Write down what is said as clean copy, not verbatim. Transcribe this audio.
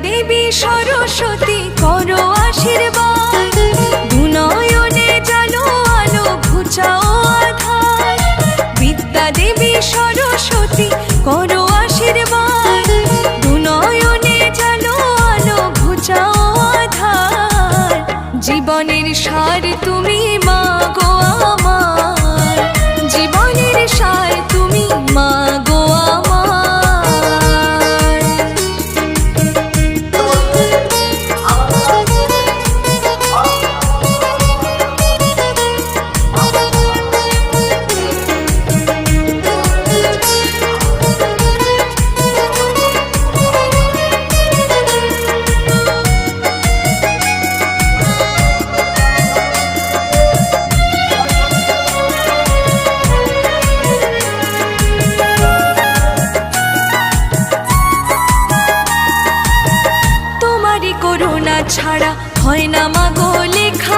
দেবী সরস্বতী করো আশীর্বাদ, দুনয়নে জালো আলো ঘুচাও আধার। বিদ্যা দেবী সরস্বতী করো আশীর্বাদ, দুনয়নে জালো আলো ঘুচাও আধার। জীবনের সার তুমি মা গো আমার, জীবনের সার তুমি মা গো আমার। করুণা ছাড়া হয় না মা গো লেখা।